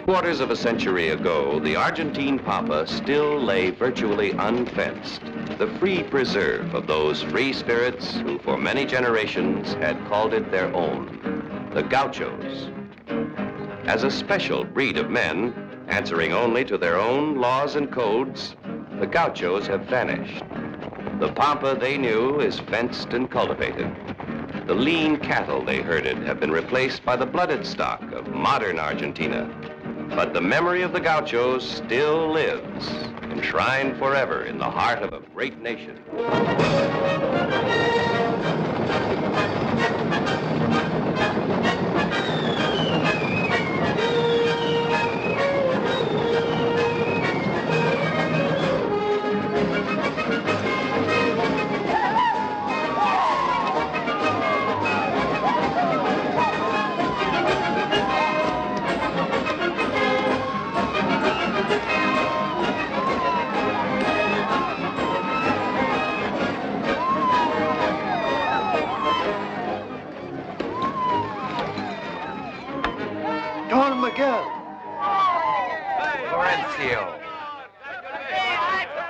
Three-quarters of a century ago, the Argentine pampa still lay virtually unfenced, the free preserve of those free spirits who for many generations had called it their own, the Gauchos. As a special breed of men, answering only to their own laws and codes, the Gauchos have vanished. The pampa they knew is fenced and cultivated. The lean cattle they herded have been replaced by the blooded stock of modern Argentina. But the memory of the Gauchos still lives, enshrined forever in the heart of a great nation.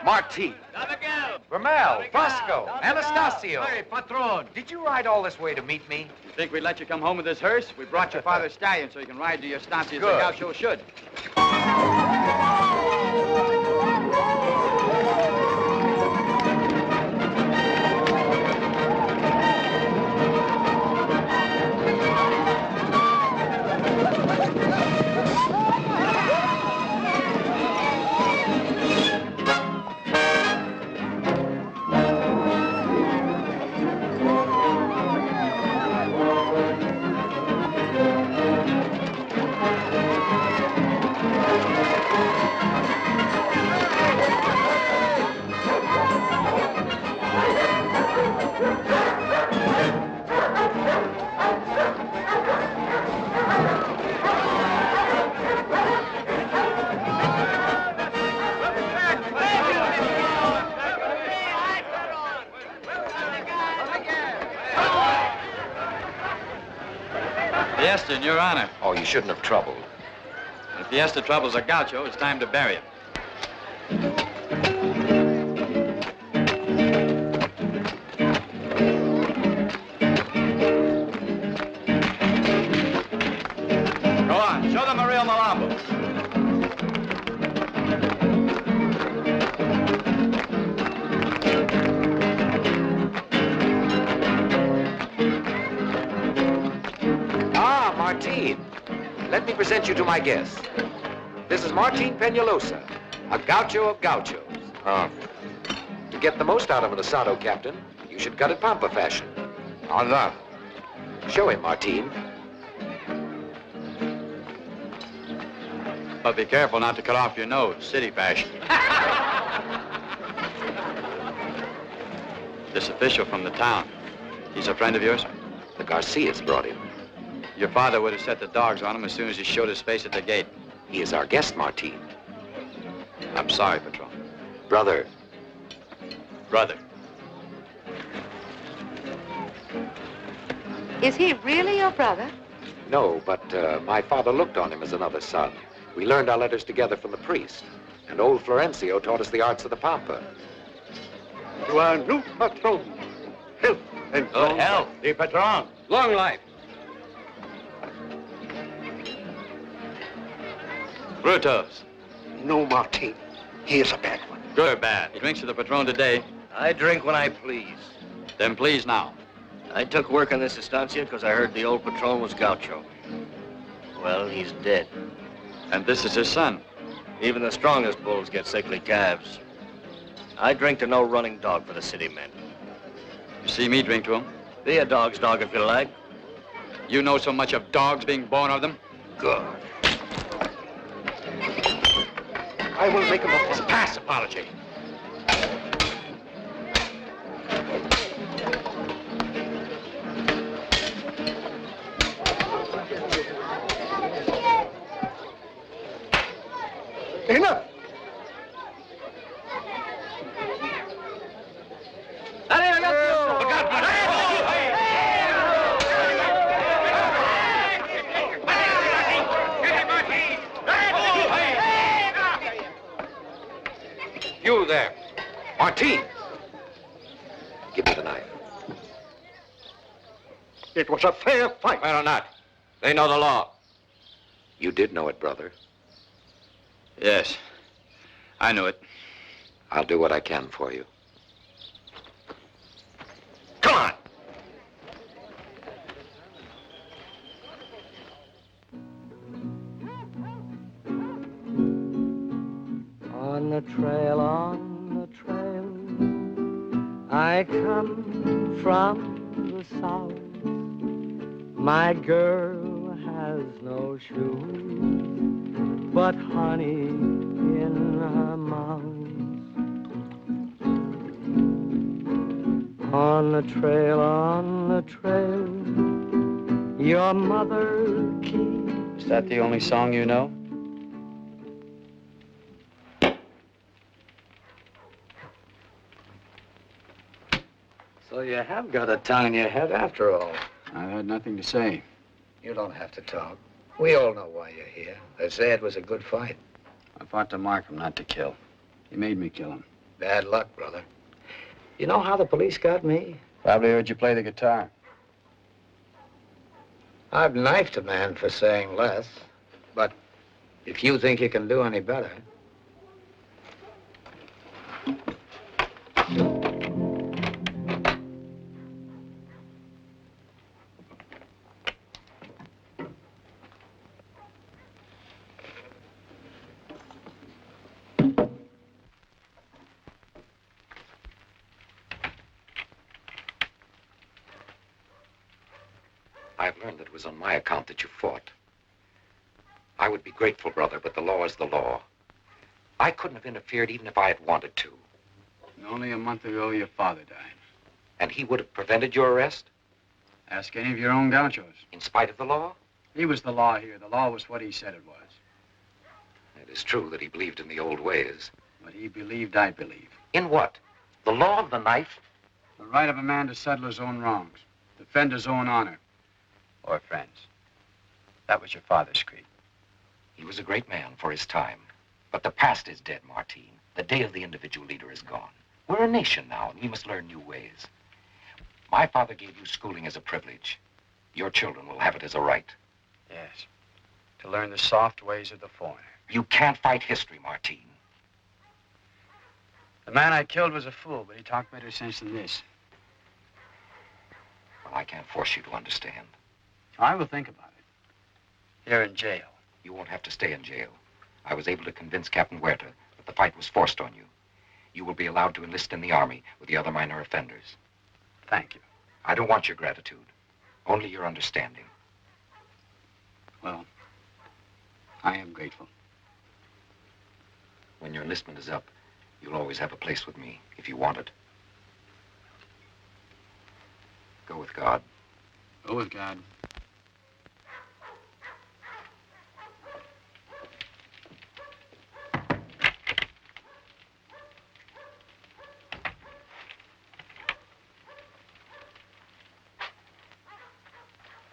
Martin, Vermel, Fosco, Anastasio. Hey, Patron. Did you ride all this way to meet me? You think we'd let you come home with this hearse? We brought your father's stallion so you can ride to your estancia as the Good. Gaucho should. Fiesta in your honor. Oh, you shouldn't have troubled. If Fiesta troubles a Gaucho, it's time to bury him. Go on, show them a real Malambo. Martin, let me present you to my guest. This is Martin Peñalosa, a Gaucho of Gauchos. To get the most out of an asado, Captain, you should cut it pampa fashion. Allah. Show him, Martin. But be careful not to cut off your nose, city fashion. This official from the town, he's a friend of yours? The Garcias brought him. Your father would have set the dogs on him as soon as he showed his face at the gate. He is our guest, Martin. I'm sorry, Patron. Brother. Brother. Is he really your brother? No, but my father looked on him as another son. We learned our letters together from the priest. And old Florencio taught us the arts of the pampa. To our new patron. Health and Good health. The patron. Long life. Brutos. No, Martin. He is a bad one. Good or bad? He drinks to the Patron today. I drink when I please. Then please now. I took work on this estancia because I heard the old Patron was Gaucho. Well, he's dead. And this is his son. Even the strongest bulls get sickly calves. I drink to no running dog for the city men. You see me drink to him? Be a dog's dog if you like. You know so much of dogs being born of them? Good. I will make him a pass apology. Enough! You there. Martine! Give me the knife. It was a fair fight. Well or not, they know the law. You did know it, brother. Yes, I knew it. I'll do what I can for you. Come on. On the trail, I come from the south. My girl has no shoes, but honey in her mouth. On the trail, your mother keeps. Is that the only song you know? So you have got a tongue in your head after all. I had nothing to say. You don't have to talk. We all know why you're here. They say it was a good fight. I fought to mark him, not to kill. He made me kill him. Bad luck, brother. You know how the police got me? Probably heard you play the guitar. I've knifed a man for saying less. But if you think you can do any better... I've learned that it was on my account that you fought. I would be grateful, brother, but the law is the law. I couldn't have interfered even if I had wanted to. And only a month ago, your father died. And he would have prevented your arrest? Ask any of your own gauchos. In spite of the law? He was the law here. The law was what he said it was. It is true that he believed in the old ways. What he believed, I believe. In what? The law of the knife? The right of a man to settle his own wrongs, defend his own honor, or friends. That was your father's creed. He was a great man for his time. But the past is dead, Martine. The day of the individual leader is gone. We're a nation now, and we must learn new ways. My father gave you schooling as a privilege. Your children will have it as a right. Yes. To learn the soft ways of the foreigner. You can't fight history, Martine. The man I killed was a fool, but he talked better sense than this. Well, I can't force you to understand. I will think about it. You're in jail. You won't have to stay in jail. I was able to convince Captain Huerta that the fight was forced on you. You will be allowed to enlist in the army with the other minor offenders. Thank you. I don't want your gratitude, only your understanding. Well, I am grateful. When your enlistment is up, you'll always have a place with me, if you want it. Go with God. Go with God.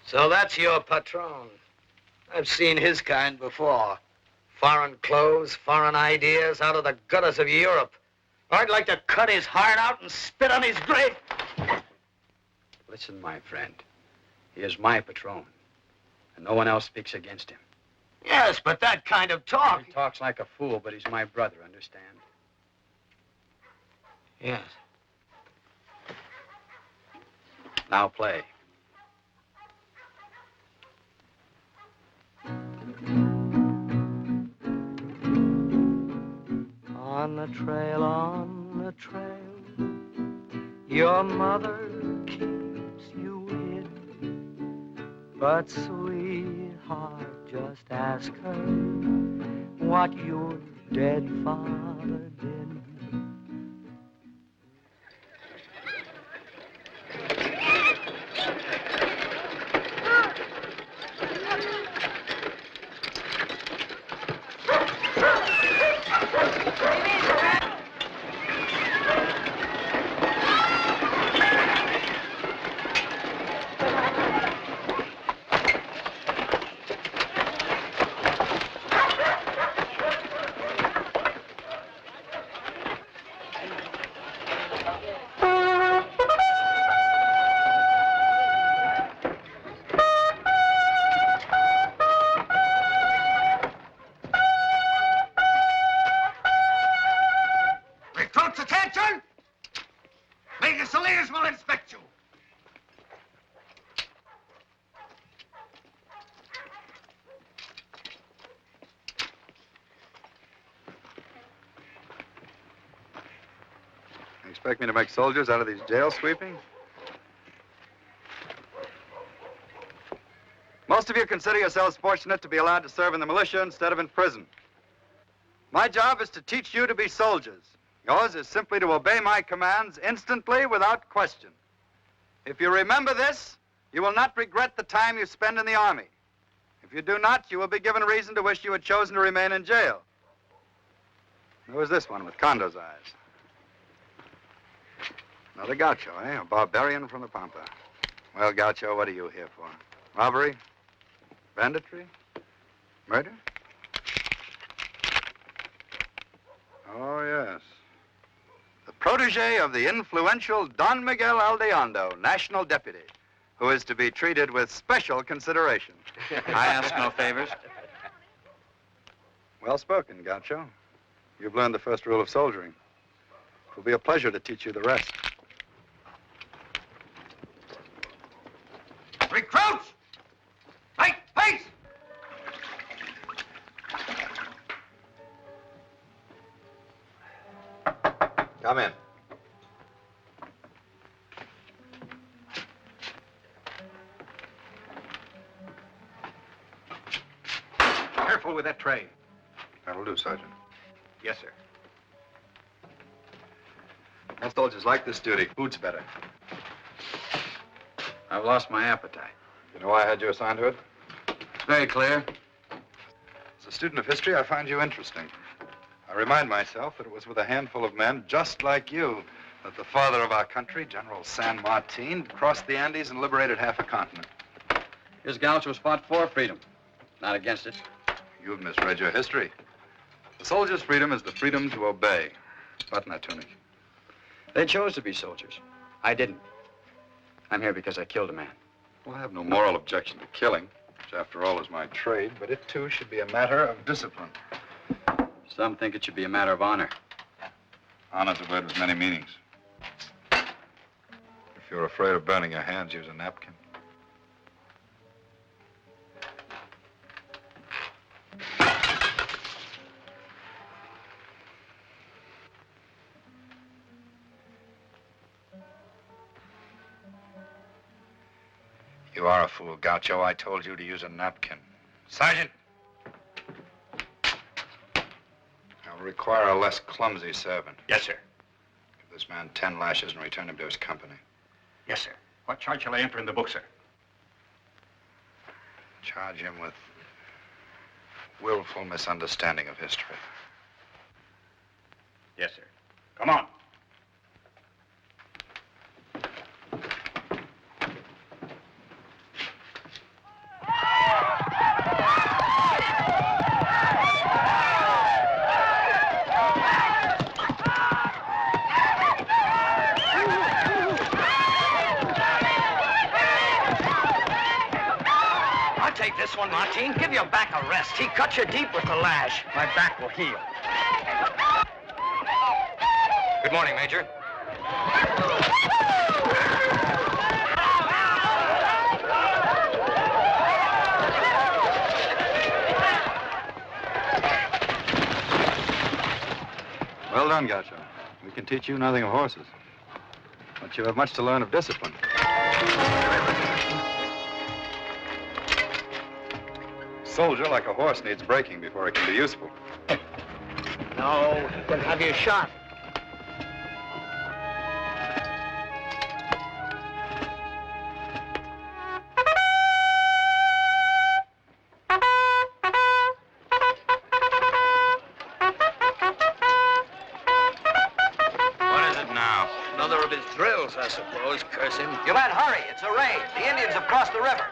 So that's your patron. I've seen his kind before. Foreign clothes, foreign ideas, out of the gutters of Europe. I'd like to cut his heart out and spit on his grave. Listen, my friend. He is my patron, and no one else speaks against him. Yes, but that kind of talk... He talks like a fool, but he's my brother, understand? Yes. Now play. On the trail, your mother keeps you in. But sweetheart, just ask her what your dead father did. Fusiliers will inspect you. You expect me to make soldiers out of these jail sweepings? Most of you consider yourselves fortunate to be allowed to serve in the militia instead of in prison. My job is to teach you to be soldiers. Yours is simply to obey my commands instantly without question. If you remember this, you will not regret the time you spend in the Army. If you do not, you will be given reason to wish you had chosen to remain in jail. Who is this one with Condo's eyes? Another Gaucho, eh? A barbarian from the Pampa. Well, Gaucho, what are you here for? Robbery? Banditry? Murder? Oh, yes. The protege of the influential Don Miguel Aldeondo, national deputy, who is to be treated with special consideration. I ask no favors. Well spoken, Gaucho. You've learned the first rule of soldiering. It will be a pleasure to teach you the rest. Recruits! Fight, pace! Come in. Careful with that tray. That'll do, Sergeant. Yes, sir. Most soldiers like this duty. Food's better. I've lost my appetite. You know why I had you assigned to it? Very clear. As a student of history, I find you interesting. I remind myself that it was with a handful of men just like you that the father of our country, General San Martin, crossed the Andes and liberated half a continent. His gauchos fought for freedom, not against it. You've misread your history. The soldier's freedom is the freedom to obey. Button that tunic. They chose to be soldiers. I didn't. I'm here because I killed a man. Well, I have no moral objection to killing, which after all is my trade, but it too should be a matter of discipline. Some think it should be a matter of honor. Honor's a word with many meanings. If you're afraid of burning your hands, use a napkin. You are a fool, Gaucho. I told you to use a napkin. Sergeant! I'll require a less clumsy servant. Yes, sir. Give this man 10 lashes and return him to his company. Yes, sir. What charge shall I enter in the book, sir? Charge him with willful misunderstanding of history. Yes, sir. Come on. This one, Martin. Give your back a rest. He cut you deep with the lash. My back will heal. Good morning, Major. Well done, Gaucho. We can teach you nothing of horses, but you have much to learn of discipline. Soldier, like a horse, needs breaking before it can be useful. No, he can have you shot. What is it now? Another of his drills, I suppose. Curse him. You lad, hurry. It's a raid. The Indians have crossed the river.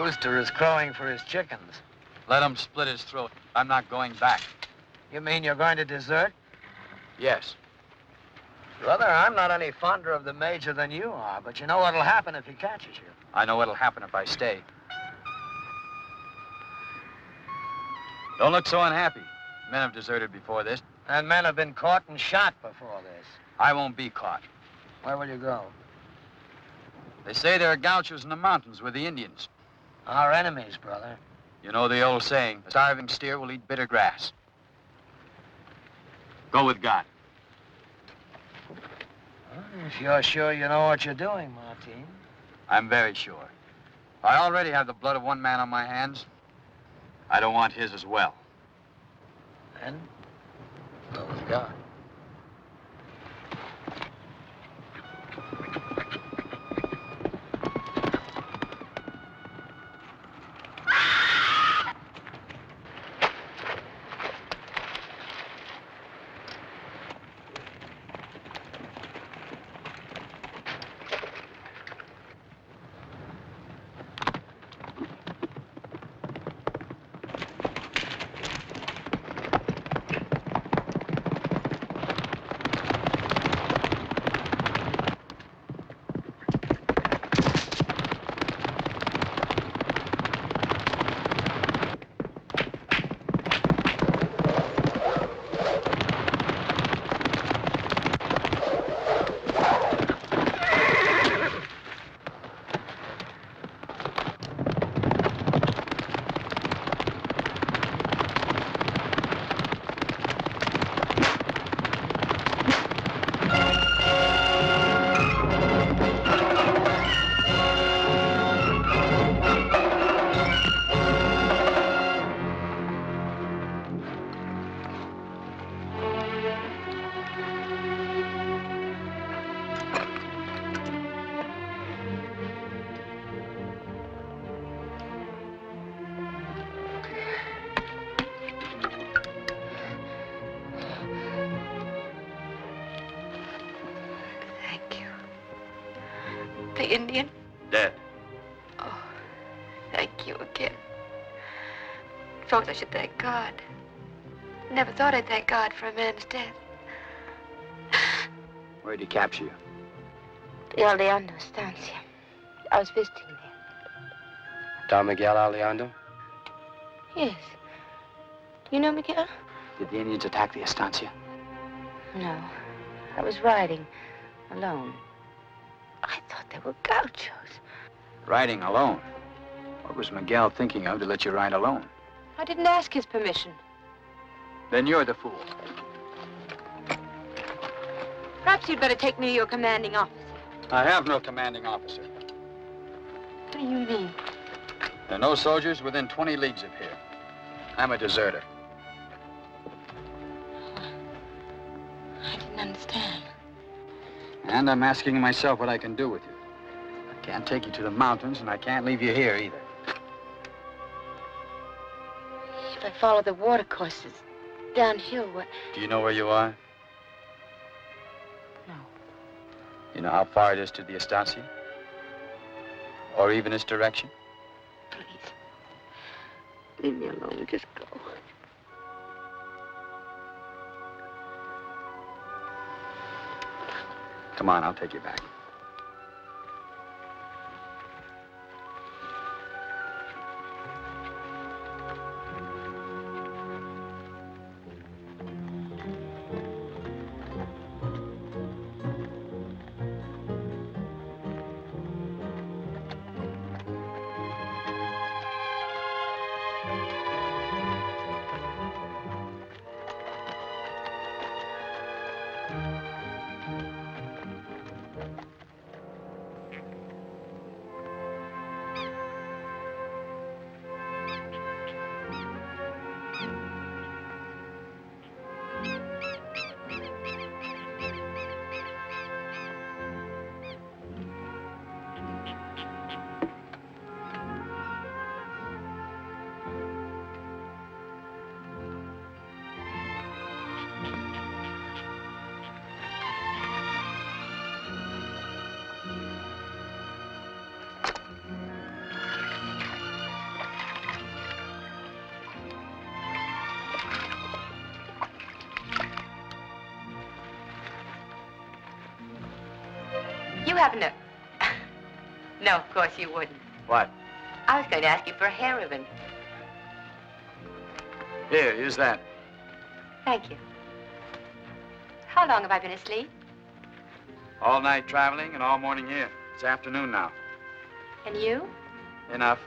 rooster is crowing for his chickens. Let him split his throat. I'm not going back. You mean you're going to desert? Yes. Brother, I'm not any fonder of the Major than you are, but you know what'll happen if he catches you. I know what'll happen if I stay. Don't look so unhappy. Men have deserted before this. And men have been caught and shot before this. I won't be caught. Where will you go? They say there are gauchos in the mountains with the Indians. Our enemies, brother. You know the old saying, a starving steer will eat bitter grass. Go with God. Well, if you're sure you know what you're doing, Martin. I'm very sure. I already have the blood of one man on my hands. I don't want his as well. Then, go with God. The Indian? Dead. Oh, thank you again. Suppose I should thank God. Never thought I'd thank God for a man's death. Where'd he capture you? The Aleando Estancia. I was visiting there. Don Miguel Aleando? Yes. You know Miguel? Did the Indians attack the estancia? No. I was riding alone. I thought they were gauchos. Riding alone? What was Miguel thinking of to let you ride alone? I didn't ask his permission. Then you're the fool. Perhaps you'd better take me to your commanding officer. I have no commanding officer. What do you mean? There are no soldiers within 20 leagues of here. I'm a deserter. I didn't understand. And I'm asking myself what I can do with you. I can't take you to the mountains, and I can't leave you here either. If I follow the watercourses downhill, what? Do you know where you are? No. You know how far it is to the estancia? Or even its direction? Please. Leave me alone. Just go. Come on, I'll take you back. you happen to... No, of course you wouldn't. What? I was going to ask you for a hair ribbon. Here, use that. Thank you. How long have I been asleep? All night traveling and all morning here. It's afternoon now. And you? Enough.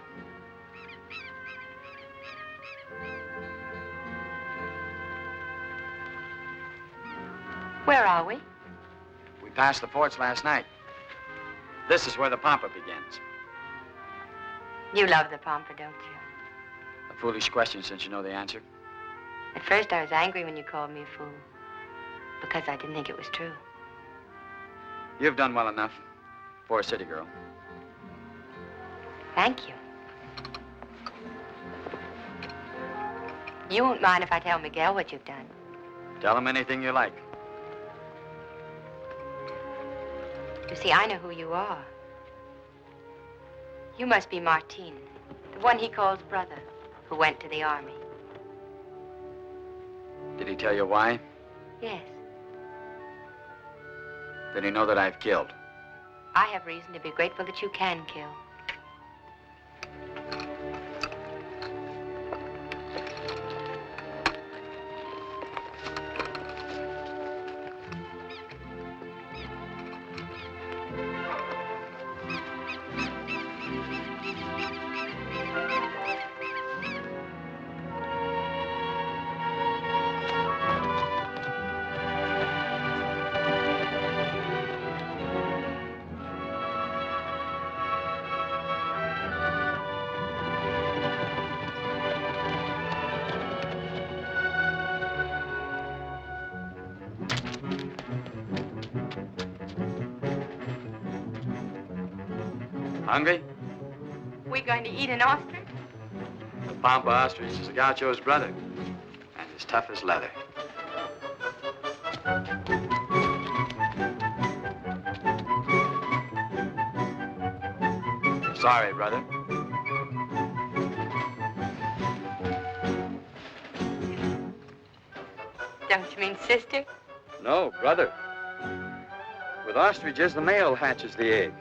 Where are we? We passed the forts last night. This is where the Pampa begins. You love the Pampa, don't you? A foolish question since you know the answer. At first I was angry when you called me a fool. Because I didn't think it was true. You've done well enough for a city girl. Thank you. You won't mind if I tell Miguel what you've done. Tell him anything you like. You see, I know who you are. You must be Martin, the one he calls brother, who went to the army. Did he tell you why? Yes. Did he know that I've killed? I have reason to be grateful that you can kill. Hungry? We going to eat an ostrich? The Pampa ostrich is the Gaucho's brother, and as tough as leather. Sorry, brother. Don't you mean sister? No, brother. With ostriches, the male hatches the egg.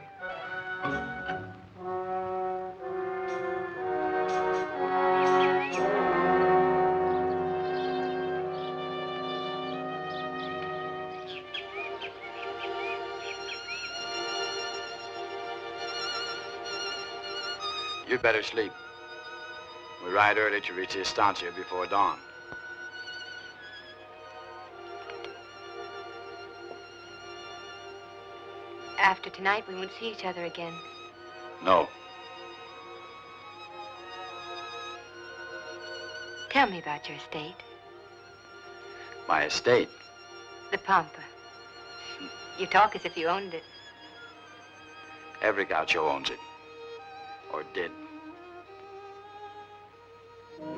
You'd better sleep. We ride early to reach the estancia before dawn. After tonight, we won't see each other again. No. Tell me about your estate. My estate? The Pampa. You talk as if you owned it. Every Gaucho owns it. Or did.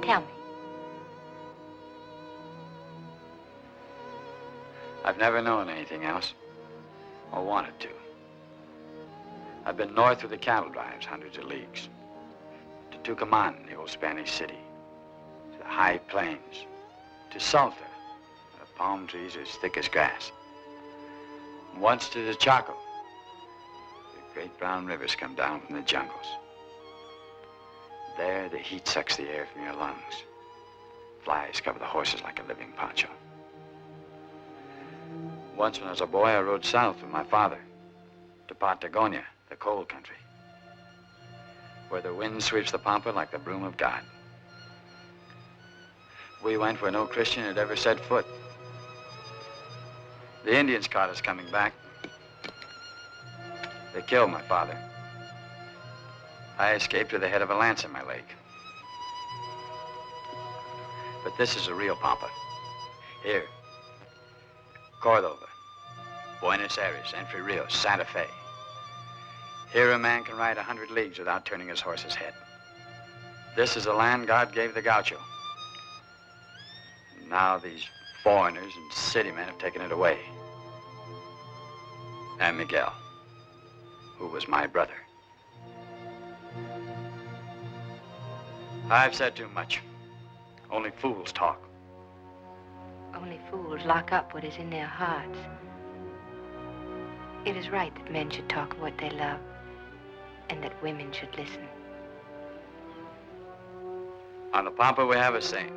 Tell me. I've never known anything else. Or wanted to. I've been north through the cattle drives, hundreds of leagues. To Tucumán, the old Spanish city. To the high plains. To Salta, where the palm trees are as thick as grass. And once to the Chaco. The great brown rivers come down from the jungles. There, the heat sucks the air from your lungs. Flies cover the horses like a living poncho. Once when I was a boy, I rode south with my father to Patagonia, the cold country, where the wind sweeps the Pampa like the broom of God. We went where no Christian had ever set foot. The Indians caught us coming back. They killed my father. I escaped with the head of a lance in my leg. But this is a real Pampa. Here, Cordova, Buenos Aires, Entre Rios, Santa Fe. Here a man can ride 100 leagues without turning his horse's head. This is the land God gave the Gaucho. And now these foreigners and city men have taken it away. And Miguel, who was my brother. I've said too much. Only fools talk. Only fools lock up what is in their hearts. It is right that men should talk of what they love, and that women should listen. On the Pampa, we have a saying.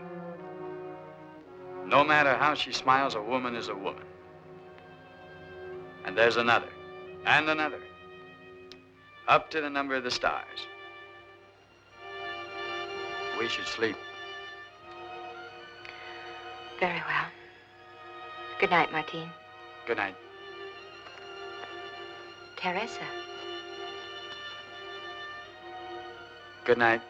No matter how she smiles, a woman is a woman. And there's another, and another, up to the number of the stars. We should sleep. Very well. Good night, Martin. Good night. Teresa. Good night.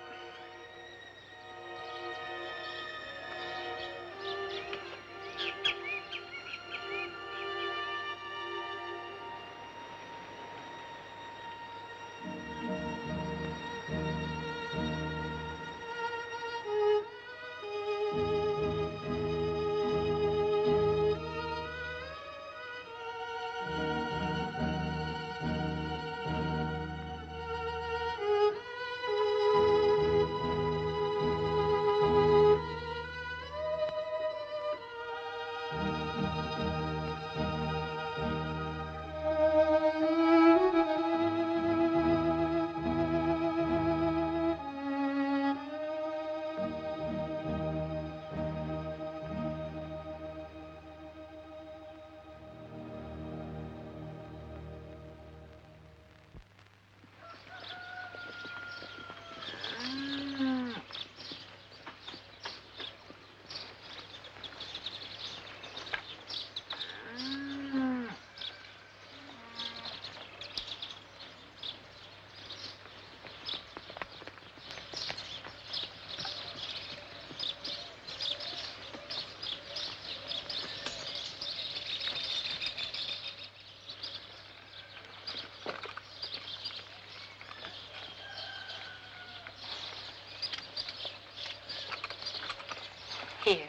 Here.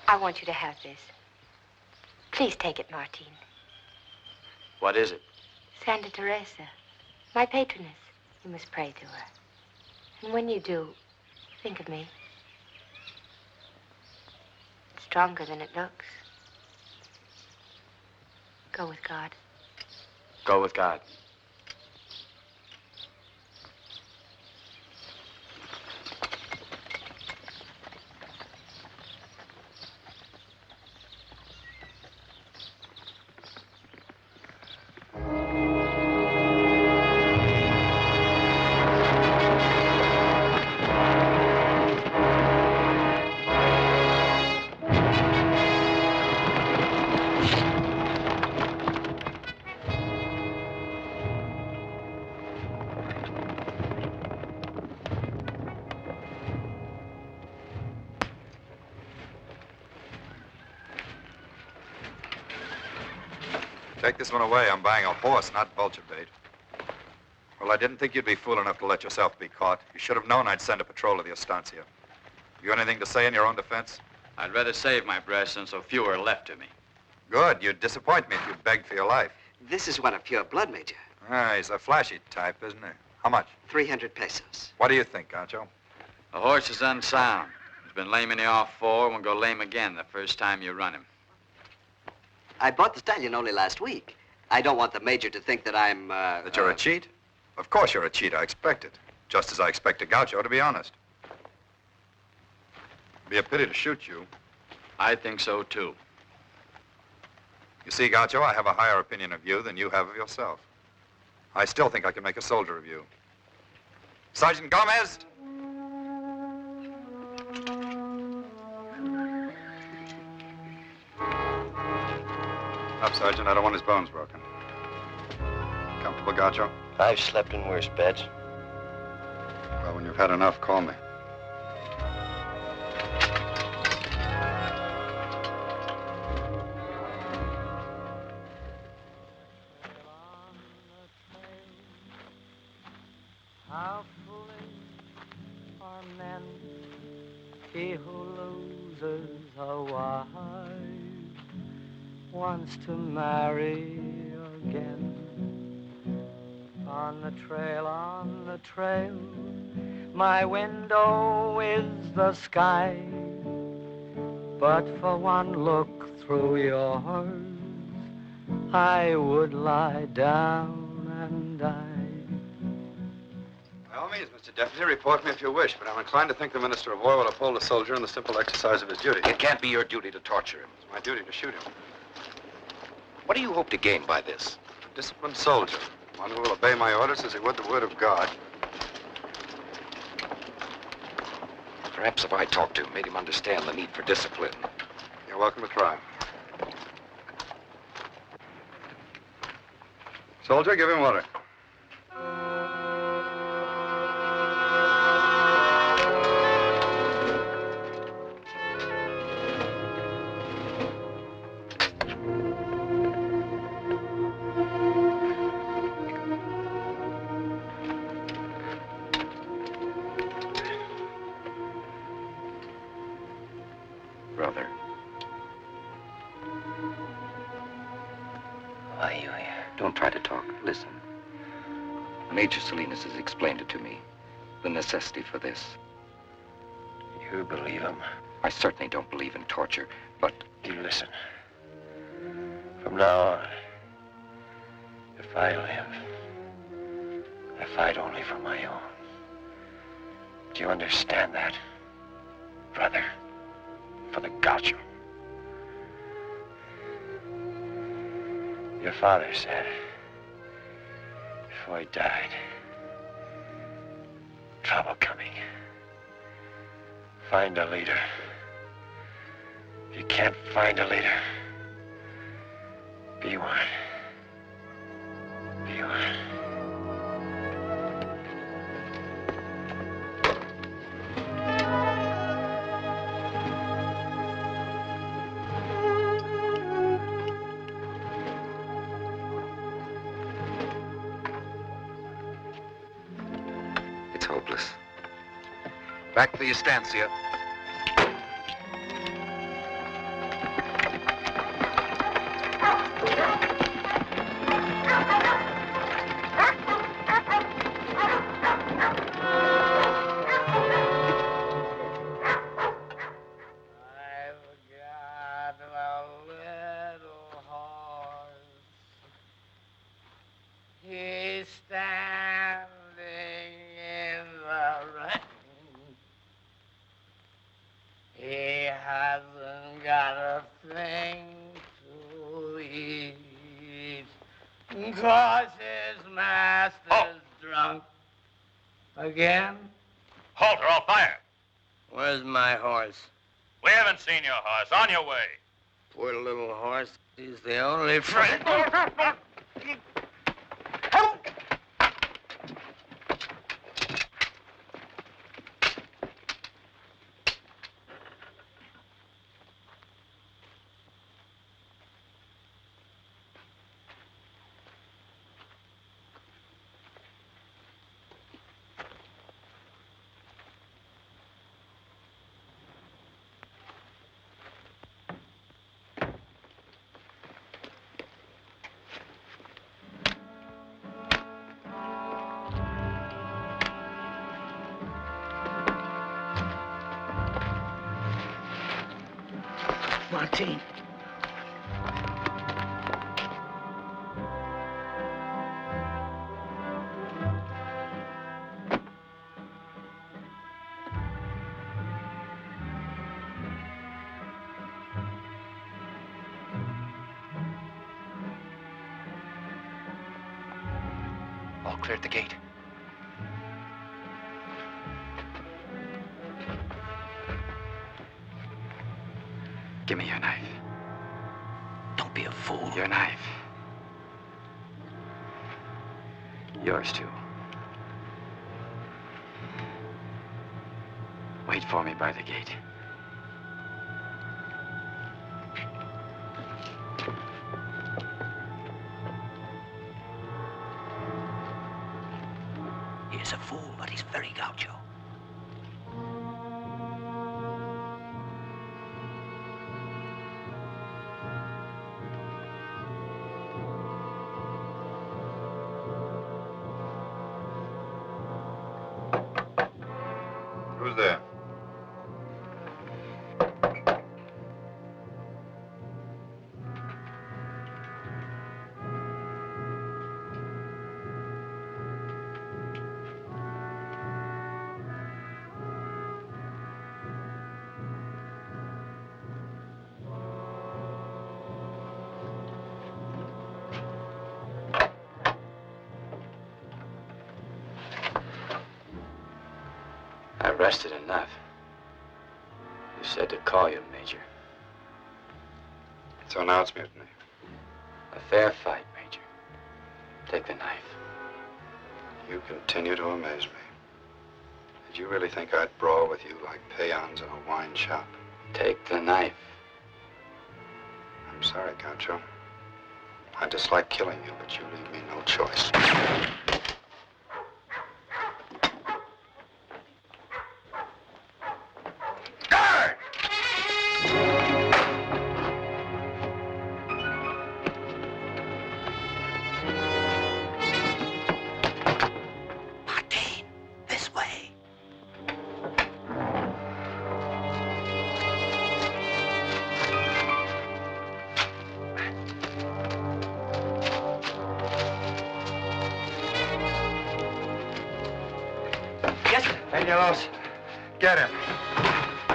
I want you to have this. Please take it, Martin. What is it? Santa Teresa, my patroness. You must pray to her. And when you do, think of me. It's stronger than it looks. Go with God. Go with God. Take this one away. I'm buying a horse, not vulture bait. Well, I didn't think you'd be fool enough to let yourself be caught. You should have known I'd send a patrol to the estancia. You anything to say in your own defense? I'd rather save my breath since so few are left of me. Good. You'd disappoint me if you begged for your life. This is one of pure blood, Major. Ah, he's a flashy type, isn't he? How much? 300 pesos. What do you think, Gaucho? The horse is unsound. He's been lame in the off-4 and will go lame again the first time you run him. I bought the stallion only last week. I don't want the Major to think that I'm, That you're a cheat? Of course you're a cheat. I expect it. Just as I expect a Gaucho, to be honest. It'd be a pity to shoot you. I think so, too. You see, Gaucho, I have a higher opinion of you than you have of yourself. I still think I can make a soldier of you. Sergeant Gomez! Up, Sergeant. I don't want his bones broken. Comfortable, Gaucho? I've slept in worse beds. Well, when you've had enough, call me. How foolish are men, he who loses a wife wants to marry again. On the trail, my window is the sky, but for one look through yours, I would lie down and die. By all means, Mr. Deputy, report me if you wish, but I'm inclined to think the Minister of War will uphold the soldier in the simple exercise of his duty. It can't be your duty to torture him. It's my duty to shoot him. What do you hope to gain by this? A disciplined soldier, one who will obey my orders as he would the word of God. Perhaps if I talked to him, made him understand the need for discipline. You're welcome to try. Soldier, give him water. Brother. Why are you here? Don't try to talk. Listen. Major Salinas has explained it to me. The necessity for this. You believe him? I certainly don't believe in torture, but... You listen. From now on, if I live, I fight only for my own. Do you understand that, brother? For the Gaucho. Your father said, before he died, trouble coming. Find a leader. If you can't find a leader, be one. Be one. It's hopeless. Back to the estancia. He's standing in the rain. He hasn't got a thing to eat, 'cause his master's drunk again. Halt or I'll fire. Where's my horse? We haven't seen your horse. On your way. Poor little horse. He's the only friend. Martin. All cleared the gate. Give me your knife. Don't be a fool. Your knife. Yours too. Wait for me by the gate. He is a fool, but he's very Gaucho. Who's there? rested enough. You said to call you, Major. So now it's mutiny. A fair fight, Major. Take the knife. You continue to amaze me. Did you really think I'd brawl with you like peons in a wine shop? Take the knife. I'm sorry, Gaucho. I dislike killing you, but you leave me no choice. Guard! Martin, this way. Yes, sir. Peñalos, get him.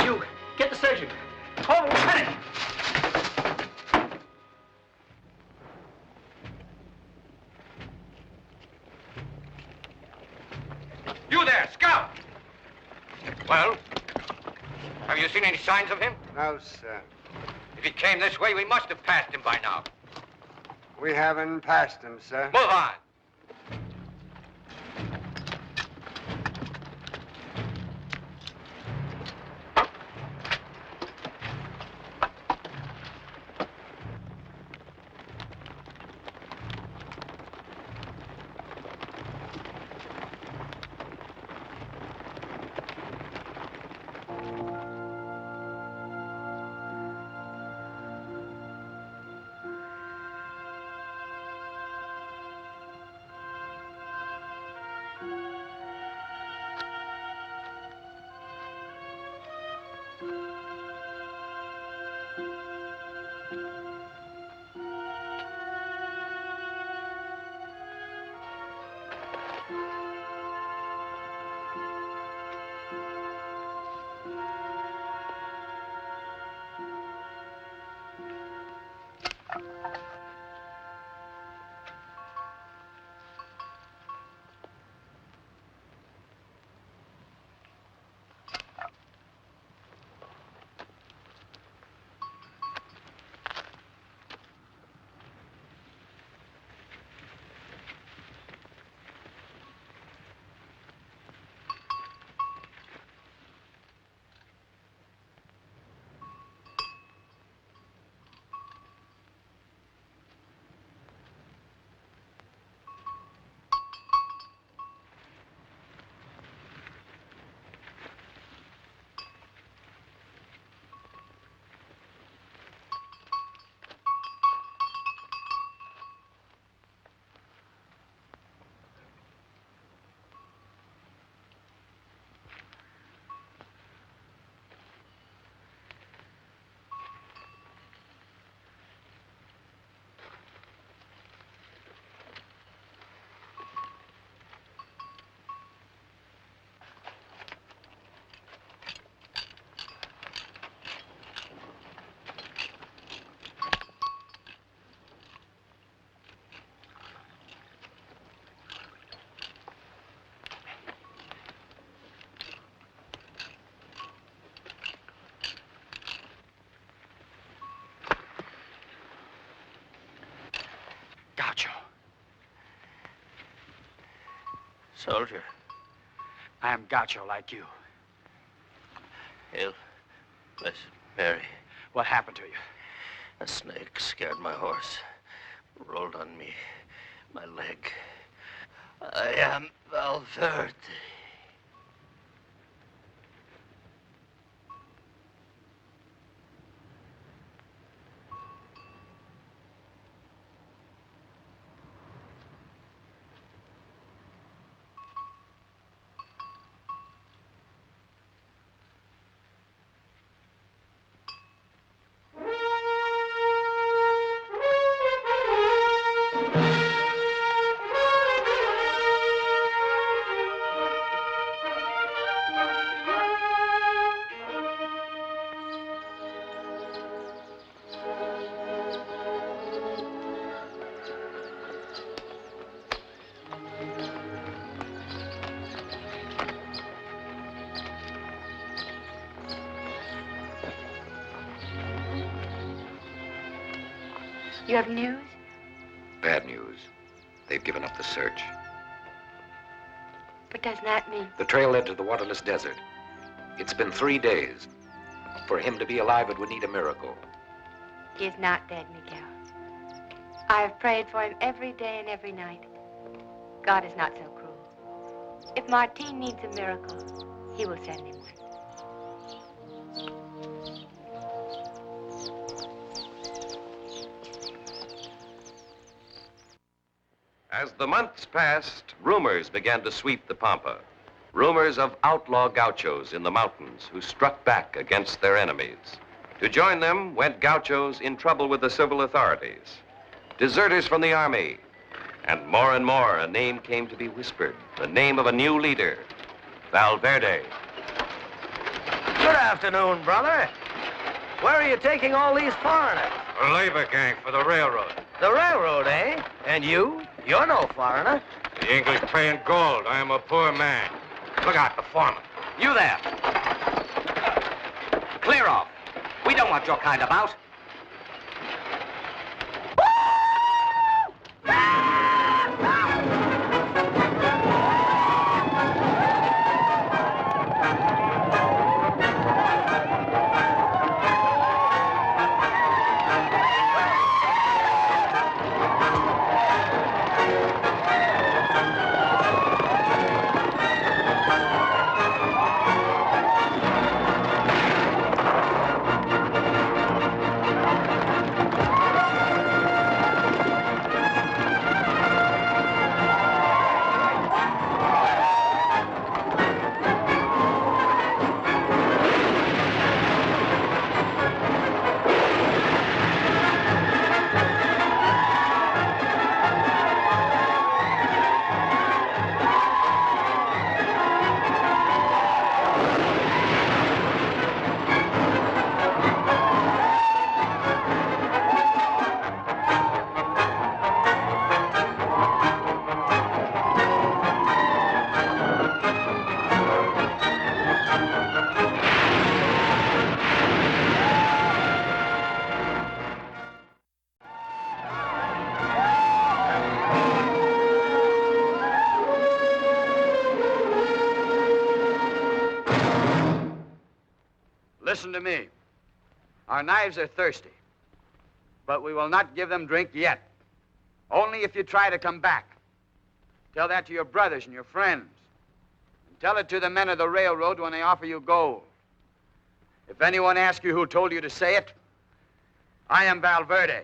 You, get the surgeon. Oh, Lieutenant! You there, scout! Well, have you seen any signs of him? No, sir. If he came this way, we must have passed him by now. We haven't passed him, sir. Move on. Gaucho. Soldier. I am Gaucho like you. Hail, Blessed Mary. What happened to you? A snake scared my horse. Rolled on me. My leg. I am Valverde. You have news? Bad news. They've given up the search. What does that mean? The trail led to the waterless desert. It's been 3 days. For him to be alive, it would need a miracle. He is not dead, Miguel. I have prayed for him every day and every night. God is not so cruel. If Martin needs a miracle, he will send him one. As the months passed, rumors began to sweep the Pampa. Rumors of outlaw gauchos in the mountains who struck back against their enemies. To join them went gauchos in trouble with the civil authorities, deserters from the army, and more a name came to be whispered, the name of a new leader, Valverde. Good afternoon, brother. Where are you taking all these foreigners? A labor gang for the railroad. The railroad, eh? And you? You're no foreigner. The English pay in gold. I am a poor man. Look out, the foreman. You there. Clear off. We don't want your kind about. Listen to me. Our knives are thirsty, but we will not give them drink yet. Only if you try to come back. Tell that to your brothers and your friends. And tell it to the men of the railroad when they offer you gold. If anyone asks you who told you to say it, I am Valverde.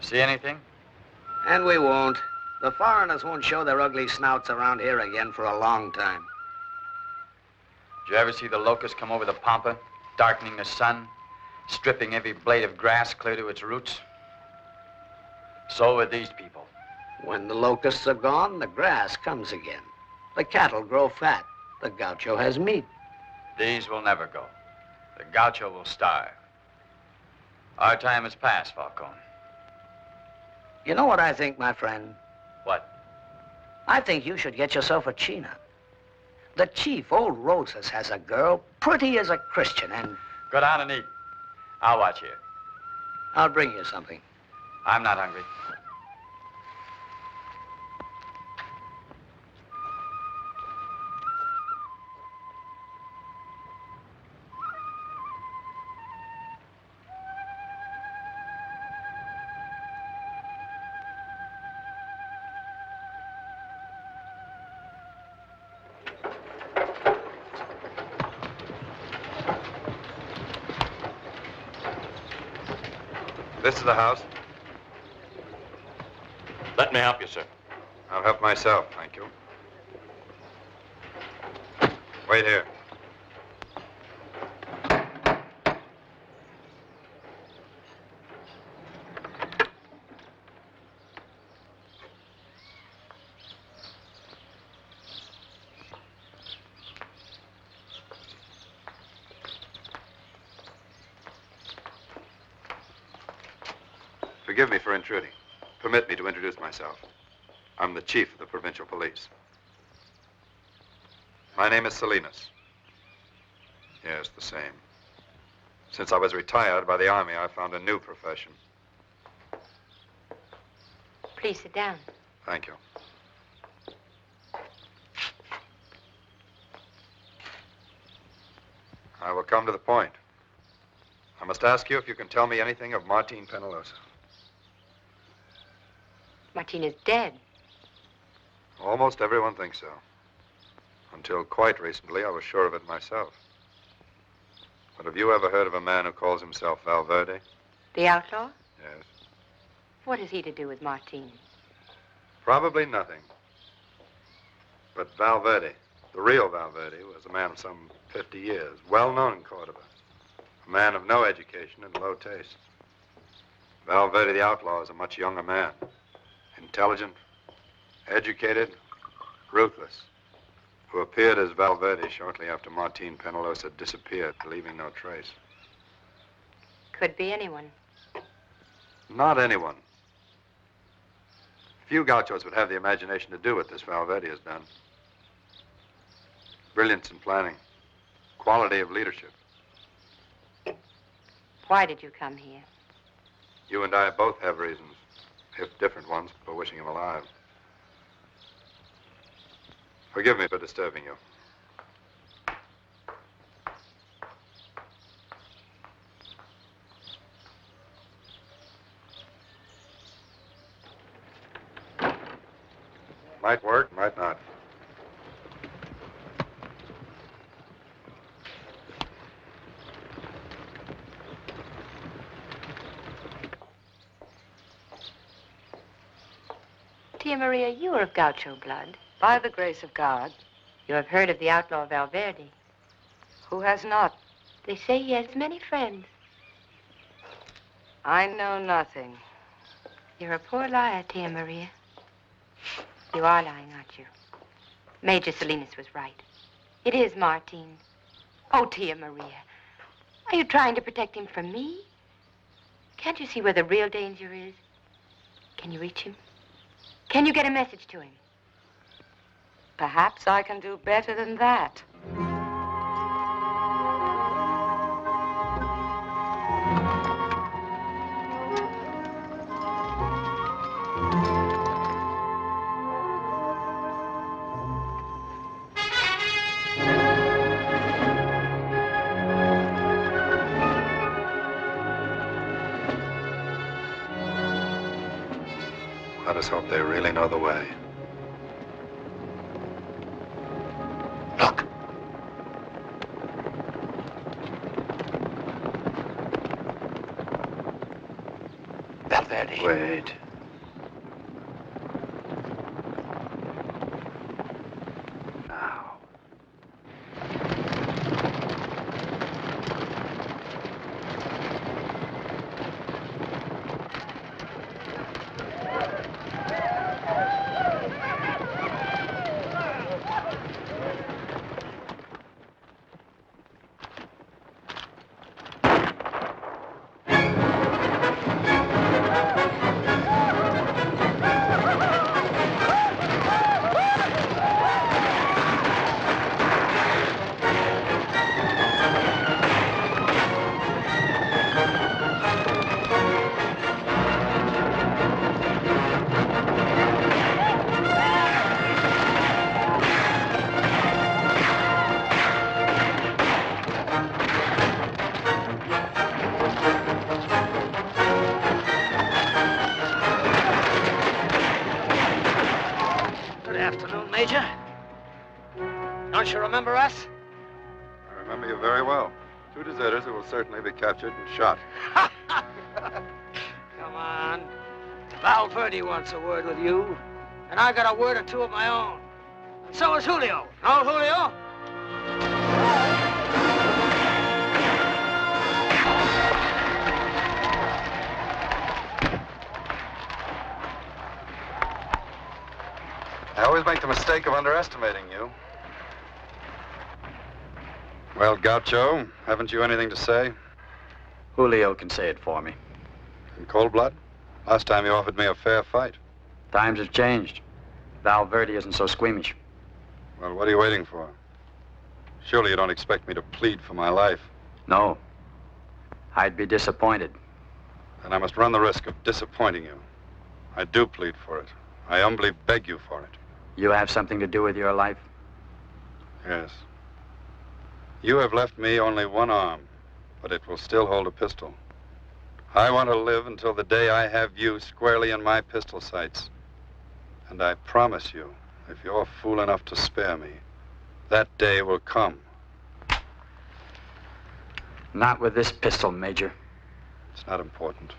See anything? And we won't. The foreigners won't show their ugly snouts around here again for a long time. Did you ever see the locusts come over the Pampa, darkening the sun, stripping every blade of grass clear to its roots? So with these people. When the locusts are gone, the grass comes again. The cattle grow fat. The gaucho has meat. These will never go. The gaucho will starve. Our time has passed, Falcone. You know what I think, my friend? What? I think you should get yourself a china. The chief, old Rosas, has a girl, pretty as a Christian, and... Go down and eat. I'll watch here. I'll bring you something. I'm not hungry. This is the house. Let me help you, sir. I'll help myself, thank you. Wait here. Forgive me for intruding. Permit me to introduce myself. I'm the chief of the provincial police. My name is Salinas. Yes, the same. Since I was retired by the Army, I found a new profession. Please sit down. Thank you. I will come to the point. I must ask you if you can tell me anything of Martin Penalosa. Martin is dead. Almost everyone thinks so. Until quite recently, I was sure of it myself. But have you ever heard of a man who calls himself Valverde? The outlaw? Yes. What has he to do with Martin? Probably nothing. But Valverde, the real Valverde, was a man of some 50 years, well known in Cordoba. A man of no education and low taste. Valverde the outlaw is a much younger man. Intelligent, educated, ruthless, who appeared as Valverde shortly after Martin Penalosa disappeared, leaving no trace. Could be anyone. Not anyone. Few gauchos would have the imagination to do what this Valverde has done. Brilliance in planning, quality of leadership. Why did you come here? You and I both have reasons, if different ones, for wishing him alive. Forgive me for disturbing you. Might work, might not. Tia Maria, you are of Gaucho blood. By the grace of God. You have heard of the outlaw Valverde. Who has not? They say he has many friends. I know nothing. You're a poor liar, Tia Maria. You are lying, aren't you? Major Salinas was right. It is Martin. Oh, Tia Maria, are you trying to protect him from me? Can't you see where the real danger is? Can you reach him? Can you get a message to him? Perhaps I can do better than that. Let us hope they really know the way. Look. Valverde. Wait. Now. Major? Don't you remember us? I remember you very well. Two deserters who will certainly be captured and shot. on. Valverde wants a word with you, and I got a word or two of my own. And so is Julio. No, Julio? I always make the mistake of underestimating you. Well, Gaucho, haven't you anything to say? Julio can say it for me. In cold blood? Last time you offered me a fair fight. Times have changed. Valverde isn't so squeamish. Well, what are you waiting for? Surely you don't expect me to plead for my life. No. I'd be disappointed. Then I must run the risk of disappointing you. I do plead for it. I humbly beg you for it. You have something to do with your life? Yes. You have left me only one arm, but it will still hold a pistol. I want to live until the day I have you squarely in my pistol sights. And I promise you, if you're fool enough to spare me, that day will come. Not with this pistol, Major. It's not important.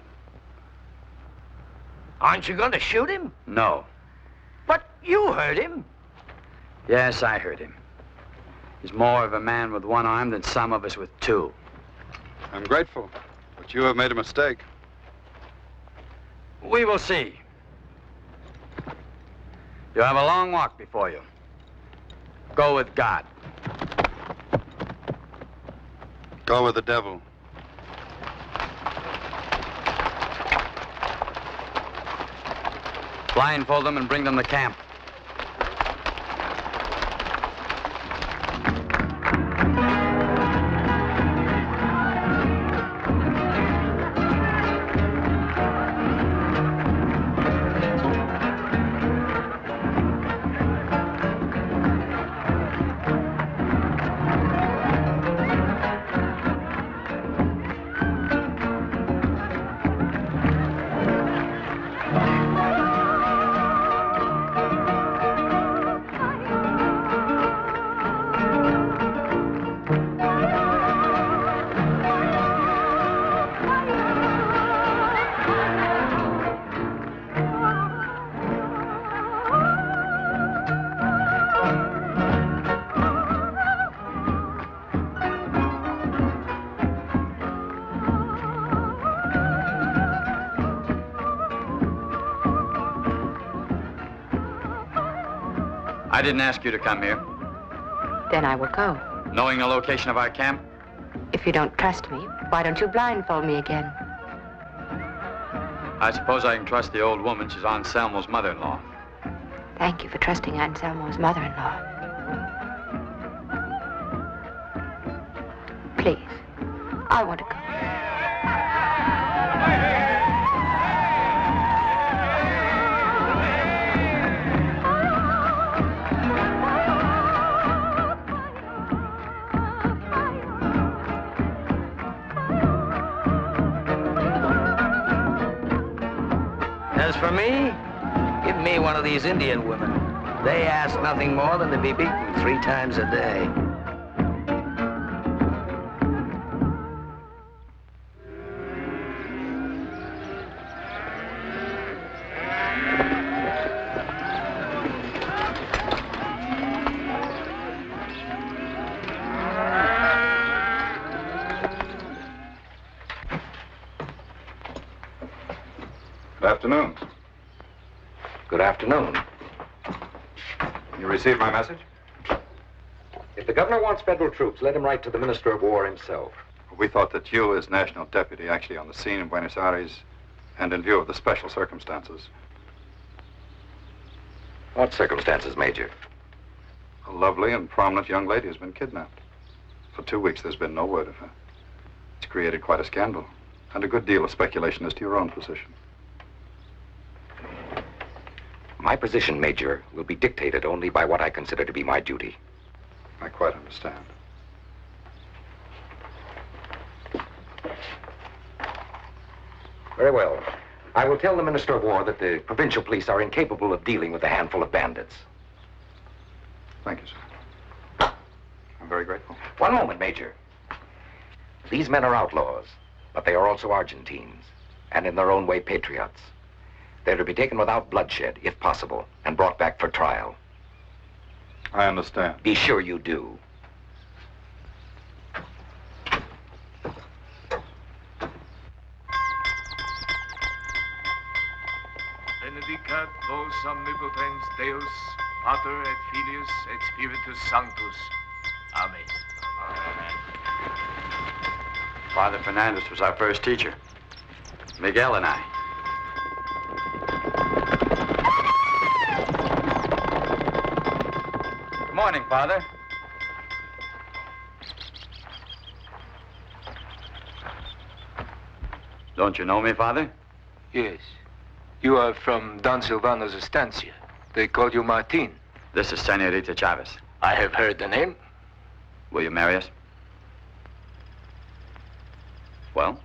Aren't you going to shoot him? No. But you heard him. Yes, I heard him. He's more of a man with one arm than some of us with two. I'm grateful, but you have made a mistake. We will see. You have a long walk before you. Go with God. Go with the devil. Blindfold them and bring them to camp. I didn't ask you to come here. Then I will go. Knowing the location of our camp? If you don't trust me, why don't you blindfold me again? I suppose I can trust the old woman. She's Anselmo's mother-in-law. Thank you for trusting Anselmo's mother-in-law. Please, I want to go. As for me, give me one of these Indian women. They ask nothing more than to be beaten 3 times a day. Good afternoon. Good afternoon. You received my message? If the governor wants federal troops, let him write to the Minister of War himself. We thought that you, as national deputy, actually on the scene in Buenos Aires, and in view of the special circumstances. What circumstances, Major? A lovely and prominent young lady has been kidnapped. For 2 weeks, there's been no word of her. It's created quite a scandal, and a good deal of speculation as to your own position. My position, Major, will be dictated only by what I consider to be my duty. I quite understand. Very well. I will tell the Minister of War that the provincial police are incapable of dealing with a handful of bandits. Thank you, sir. I'm very grateful. One moment, Major. These men are outlaws, but they are also Argentines. and in their own way patriots. They're to be taken without bloodshed, if possible, and brought back for trial. I understand. Be sure you do. Benedicat vos omnipotens Deus, Pater et Filius et Spiritus Sanctus. Amen. Father Fernandez was our first teacher. Miguel and I. Good morning, Father. Don't you know me, Father? Yes. You are from Don Silvano's estancia. They call you Martin. This is Senorita Chavez. I have heard the name. Will you marry us? Well?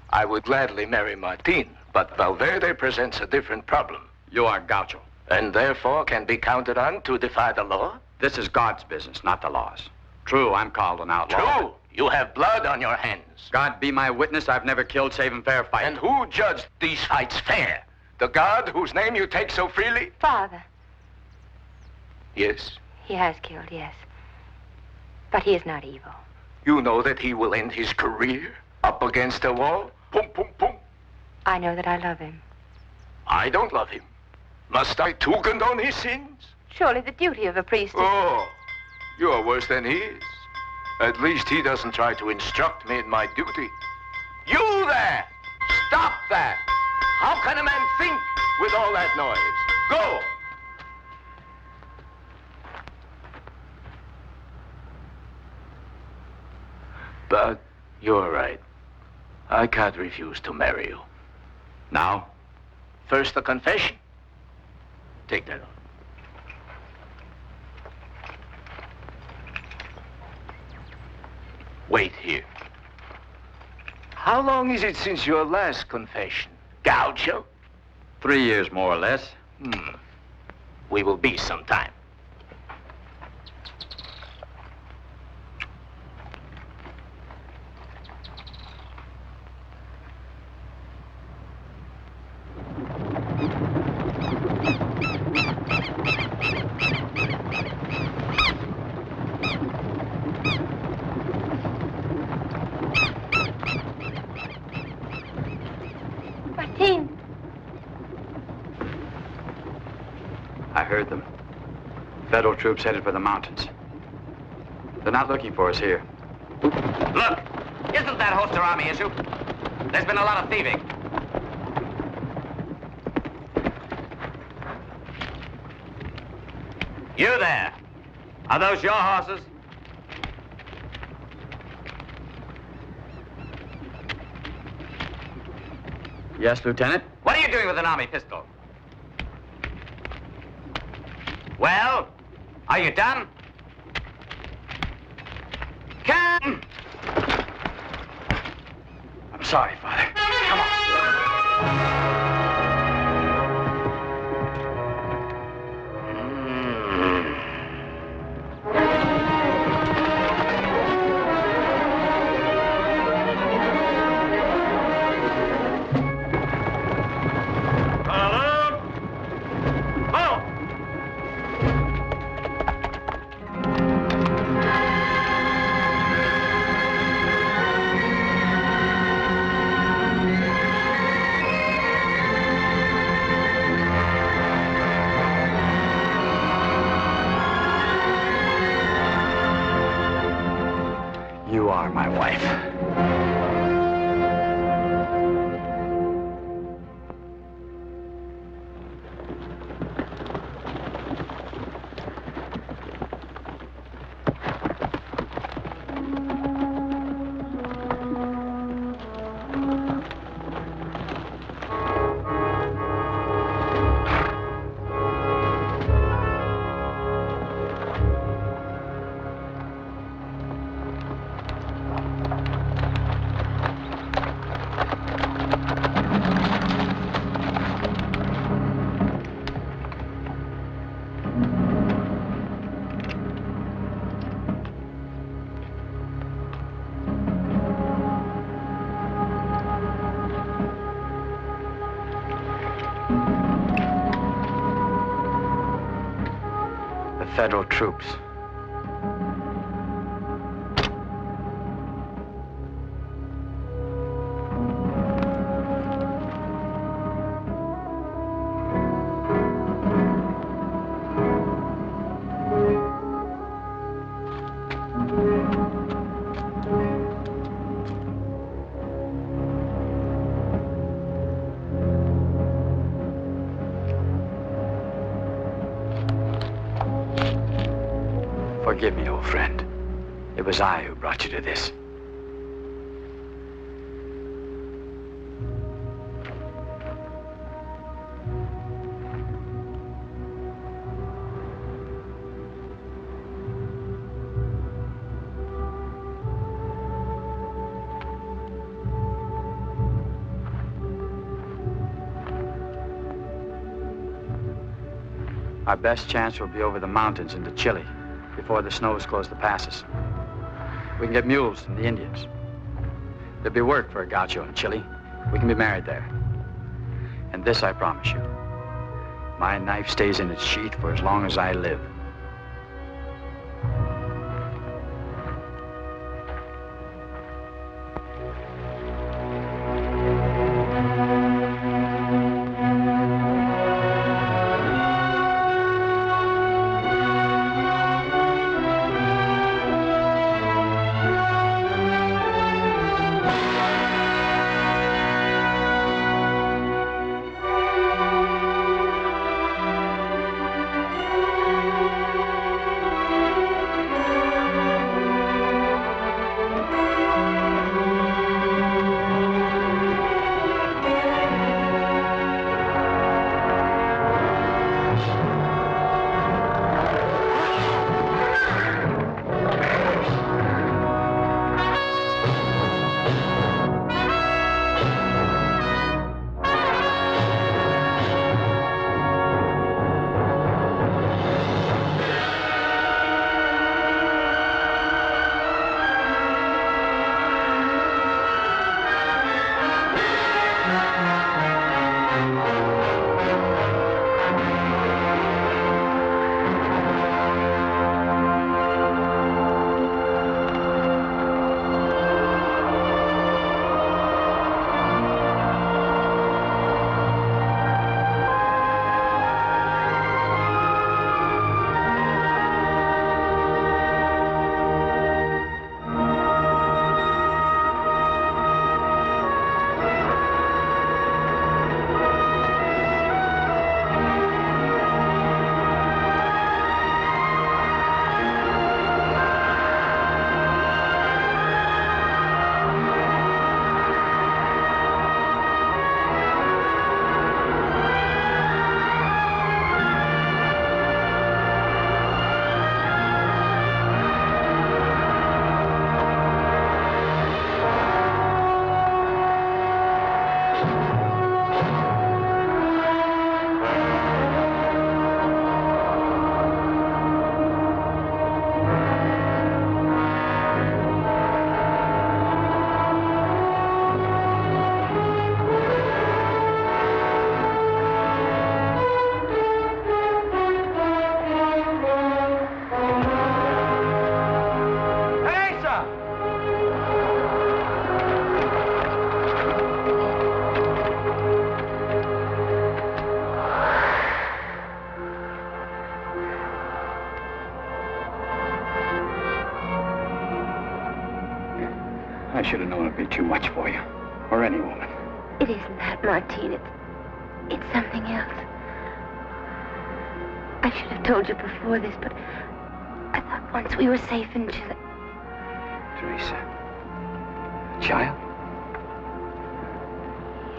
I would gladly marry Martin, but Valverde presents a different problem. You are Gaucho. And therefore can be counted on to defy the law? This is God's business, not the law's. True, I'm called an outlaw. True. You have blood on your hands. God be my witness, I've never killed save in fair fight. And who judged these fights fair? The God whose name you take so freely? Father. Yes. He has killed, yes. But he is not evil. You know that he will end his career up against a wall? Pum, pum, pum. I know that I love him. I don't love him. Must I too condone his sins? Surely the duty of a priest is... Oh, you are worse than he is. At least he doesn't try to instruct me in my duty. You there! Stop that! How can a man think with all that noise? Go! But you're right. I can't refuse to marry you. Now? First the confession. Take that off. Wait here. How long is it since your last confession? Gaucho? 3 years, more or less. We will be sometime. Martin! I heard them. Federal troops headed for the mountains. They're not looking for us here. Look, isn't that host our army issue? There's been a lot of thieving. You there. Are those your horses? Yes, Lieutenant? What are you doing with an army pistol? Well, are you done? Come! I'm sorry, Father. Come on. You are my wife. Federal troops. Forgive me, old friend. It was I who brought you to this. Our best chance will be over the mountains into Chile, before the snows close the passes. We can get mules from the Indians. There'll be work for a gaucho in Chile. We can be married there. And this I promise you. My knife stays in its sheath for as long as I live. I should have known it'd be too much for you, or any woman. It isn't that, Martine. It's something else. I should have told you before this, but I thought once we were safe in Chile. Teresa, a child?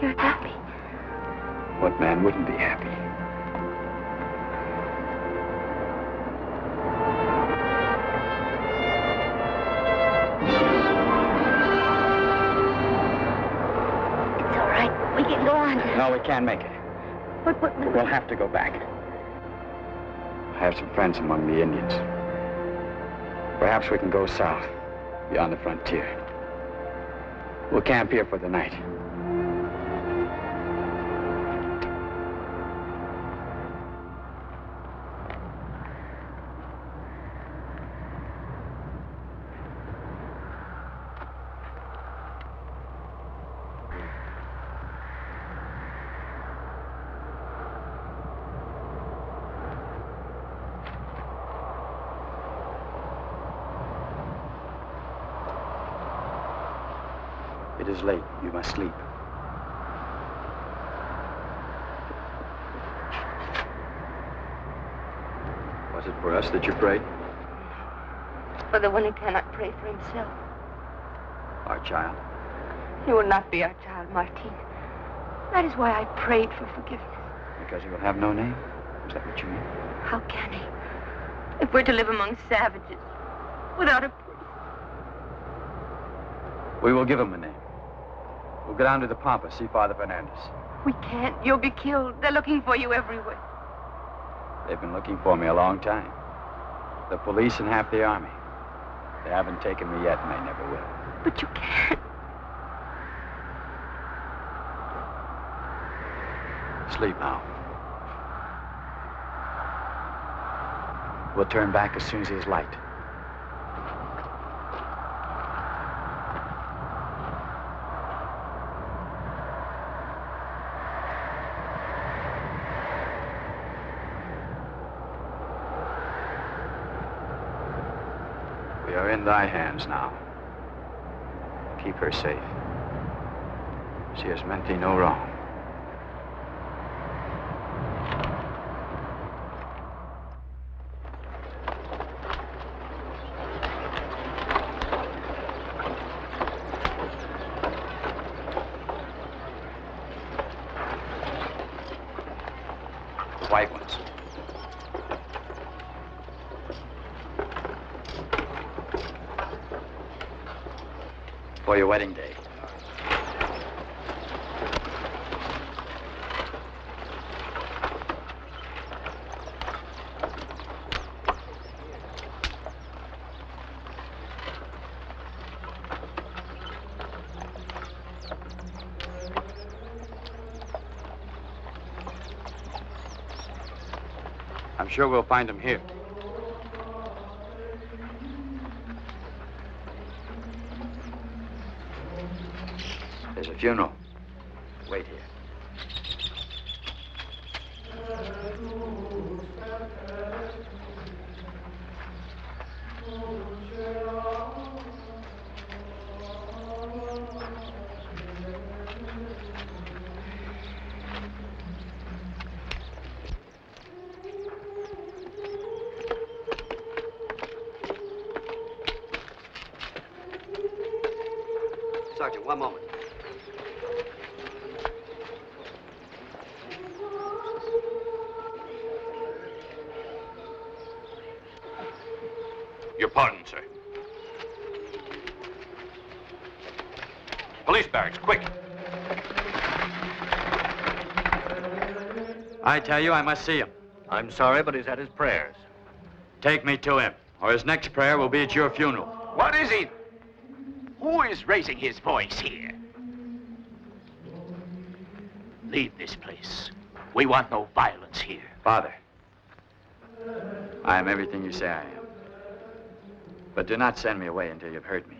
You're happy. What man wouldn't be happy? We can go on. No, we can't make it. We'll have to go back. I have some friends among the Indians. Perhaps we can go south, beyond the frontier. We'll camp here for the night. It is late. You must sleep. Was it for us that you prayed? For the one who cannot pray for himself. Our child? He will not be our child, Martin. That is why I prayed for forgiveness. Because he will have no name? Is that what you mean? How can he? If we're to live among savages, without a priest. We will give him a name. We'll go down to the Pampa, see Father Fernandez. We can't. You'll be killed. They're looking for you everywhere. They've been looking for me a long time. The police and half the army. They haven't taken me yet, and they never will. But you can't. Sleep now. We'll turn back as soon as there's light. We are in thy hands now. Keep her safe. She has meant thee no wrong. White ones. For your wedding day. I'm sure we'll find him here. There's a funeral. Wait here. Sergeant, one moment. Your pardon, sir. Police barracks, quick. I tell you, I must see him. I'm sorry, but he's at his prayers. Take me to him, or his next prayer will be at your funeral. What is it? Who is raising his voice here? Leave this place. We want no violence here. Father, I am everything you say I am. But do not send me away until you've heard me.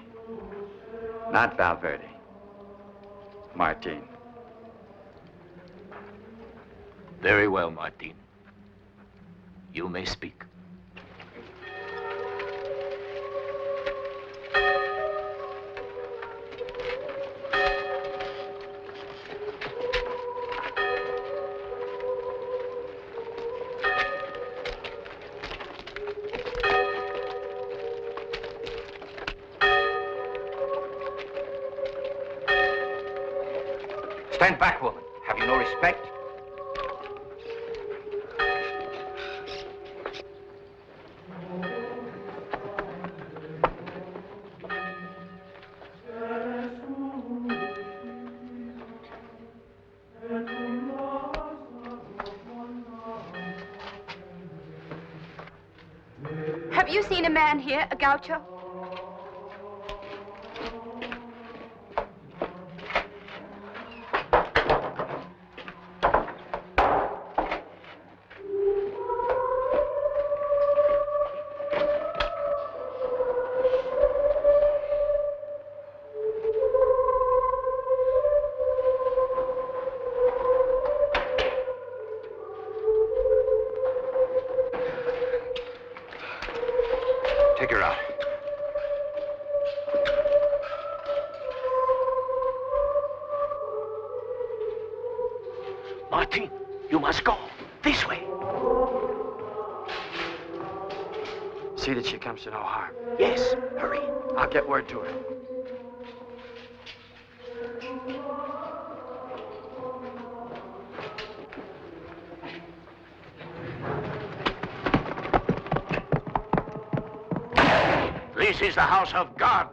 Not Valverde. Martin. Very well, Martin. You may speak. Stand back, woman. Have you no respect? Have you seen a man here, a gaucho? Take her out. must go. This way. See that she comes to no harm. Yes, hurry. I'll get word to her. This is the house of God.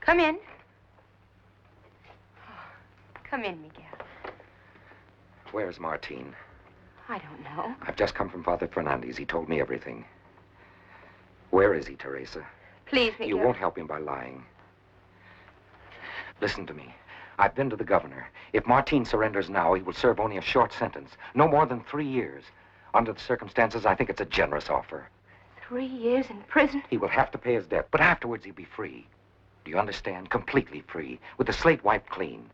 Come in. Come in, Miguel. Where's Martine? I don't know. I've just come from Father Fernandez. He told me everything. Where is he, Teresa? Please, Miguel. You won't help him by lying. Listen to me. I've been to the governor. If Martine surrenders now, he will serve only a short sentence. No more than 3 years. Under the circumstances, I think it's a generous offer. 3 years in prison? He will have to pay his debt, but afterwards he'll be free. Do you understand? Completely free, with the slate wiped clean.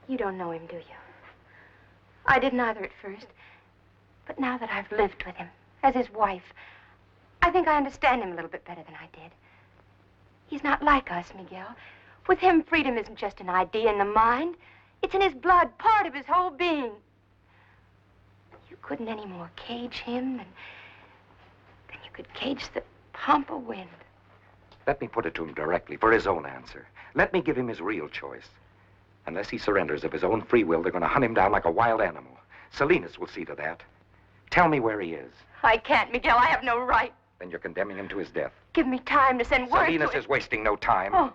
You don't know him, do you? I didn't either at first. But now that I've lived with him, as his wife, I think I understand him a little bit better than I did. He's not like us, Miguel. With him, freedom isn't just an idea in the mind. It's in his blood, part of his whole being. You couldn't any more cage him than you could cage the pampa wind. Let me put it to him directly for his own answer. Let me give him his real choice. Unless he surrenders of his own free will, they're going to hunt him down like a wild animal. Salinas will see to that. Tell me where he is. I can't, Miguel. I have no right. Then you're condemning him to his death. Give me time to send word Salinas to him. is wasting no time. Oh.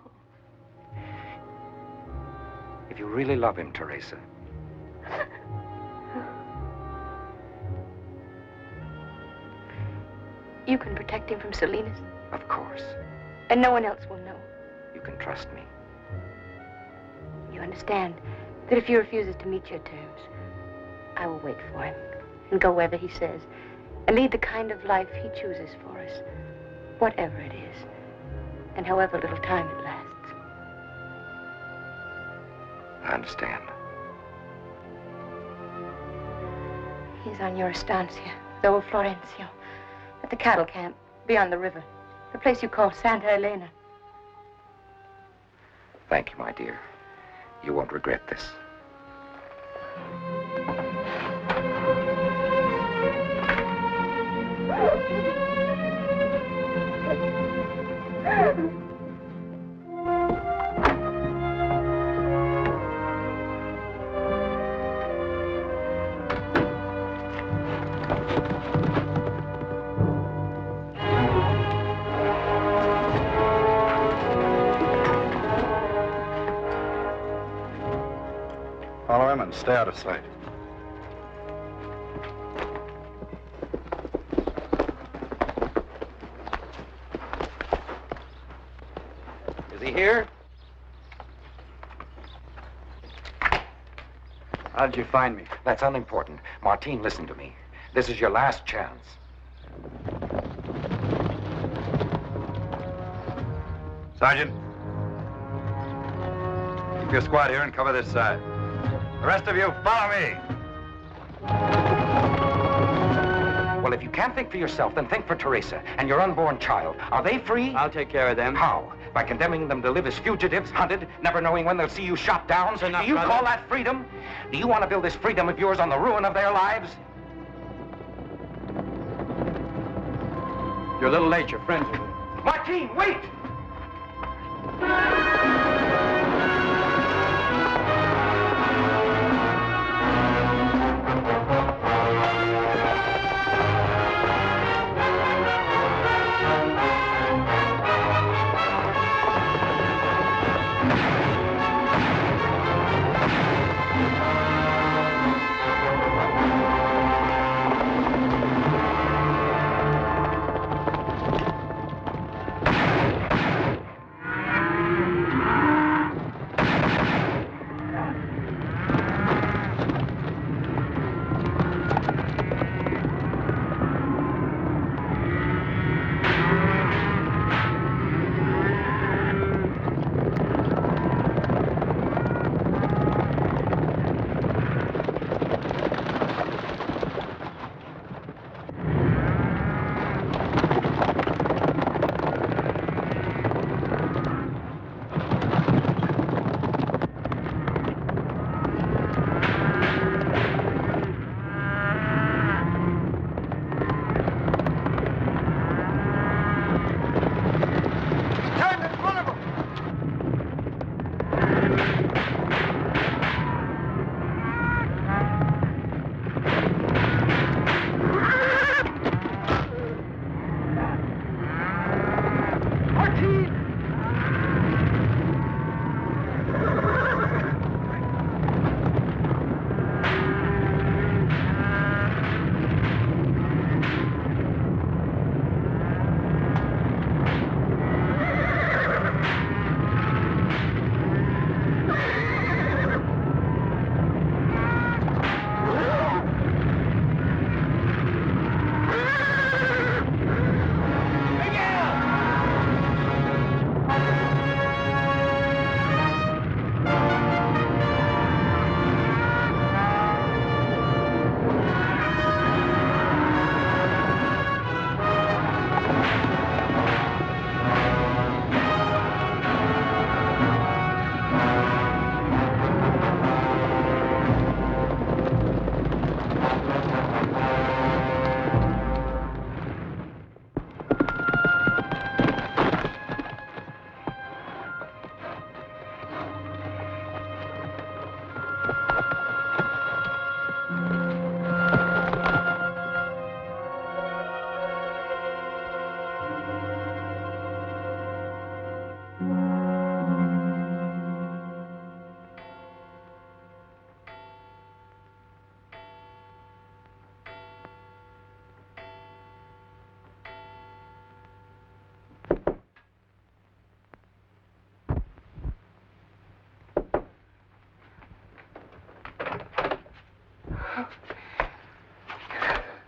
If you really love him, Teresa. You can protect him from Salinas. Of course. And no one else will know. You can trust me. You understand that if he refuses to meet your terms, I will wait for him and go wherever he says and lead the kind of life he chooses for us, whatever it is, and however little time it lasts. I understand. He's on your estancia, the old Florencio, at the cattle camp beyond the river, the place you call Santa Elena. Thank you, my dear. You won't regret this. Follow him and stay out of sight. Is he here? How did you find me? That's unimportant. Martine, listen to me. This is your last chance. Sergeant. Keep your squad here and cover this side. The rest of you, follow me. Well, if you can't think for yourself, then think for Teresa and your unborn child. Are they free? I'll take care of them. How? By condemning them to live as fugitives, hunted, never knowing when they'll see you shot down? Do you call that freedom? Do you want to build this freedom of yours on the ruin of their lives? You're a little late. Your friends are... Martine, wait!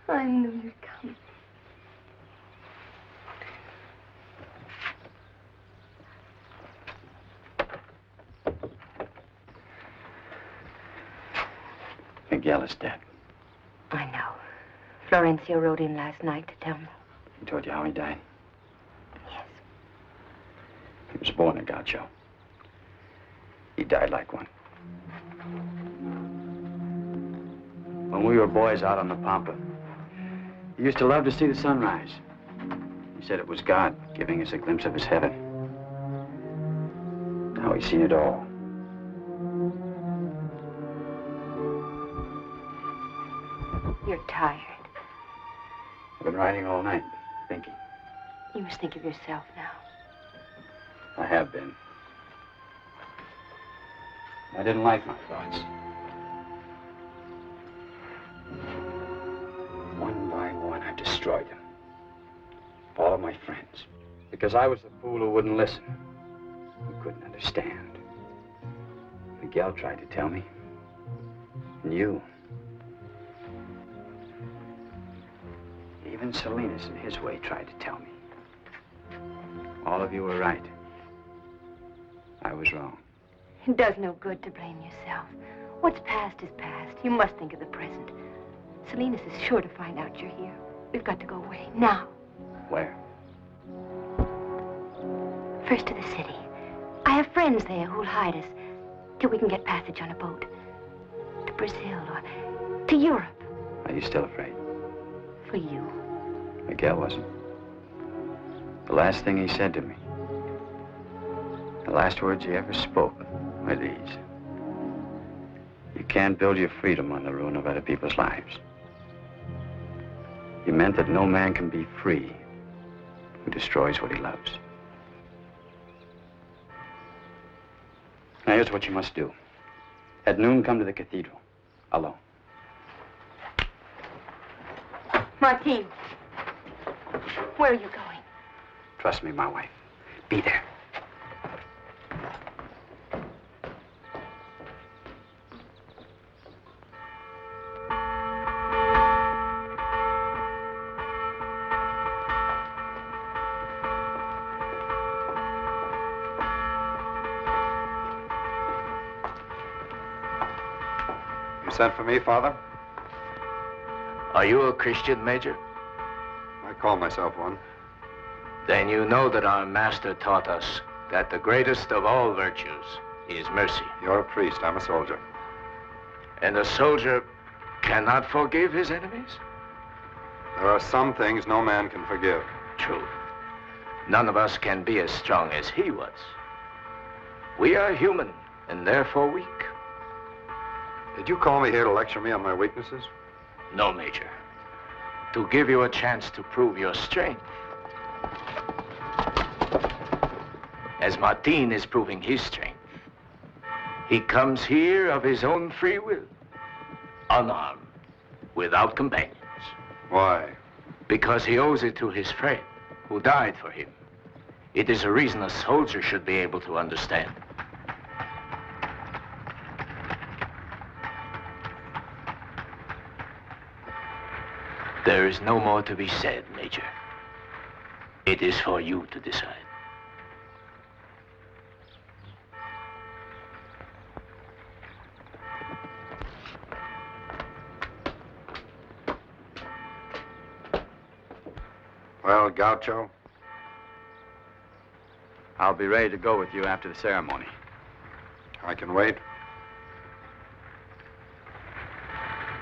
I knew you'd come. Miguel is dead. I know. Florencio rode in last night to tell me. He told you how he died? Yes. He was born a Gaucho. He died like one. When we were boys out on the Pampa, he used to love to see the sunrise. He said it was God giving us a glimpse of his heaven. Now he's seen it all. You're tired. I've been riding all night, thinking. You must think of yourself now. I have been. I didn't like my thoughts. One by one, I destroyed them. All of my friends. Because I was the fool who wouldn't listen. Who couldn't understand. Miguel tried to tell me. And you. Even Salinas, in his way, tried to tell me. All of you were right. I was wrong. It does no good to blame yourself. What's past is past. You must think of the present. Salinas is sure to find out you're here. We've got to go away, now. Where? First to the city. I have friends there who'll hide us till we can get passage on a boat. To Brazil or to Europe. Are you still afraid? For you. Miguel wasn't. The last thing he said to me, the last words he ever spoke were these. You can't build your freedom on the ruin of other people's lives. He meant that no man can be free who destroys what he loves. Now, here's what you must do. At noon, come to the cathedral, alone. Martin, where are you going? Trust me, my wife. Be there. You sent for me, Father? Are you a Christian, Major? I call myself one. Then you know that our master taught us that the greatest of all virtues is mercy. You're a priest, I'm a soldier. And a soldier cannot forgive his enemies? There are some things no man can forgive. True. None of us can be as strong as he was. We are human, and therefore weak. Did you call me here to lecture me on my weaknesses? No, Major. To give you a chance to prove your strength. as Martin is proving his strength. He comes here of his own free will, unarmed, without companions. Why? Because he owes it to his friend, who died for him. It is a reason a soldier should be able to understand. There is no more to be said, Major. It is for you to decide. Well, Gaucho? I'll be ready to go with you after the ceremony. I can wait.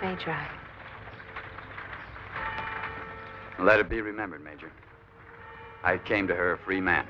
Major, Let it be remembered, Major. I came to her a free man.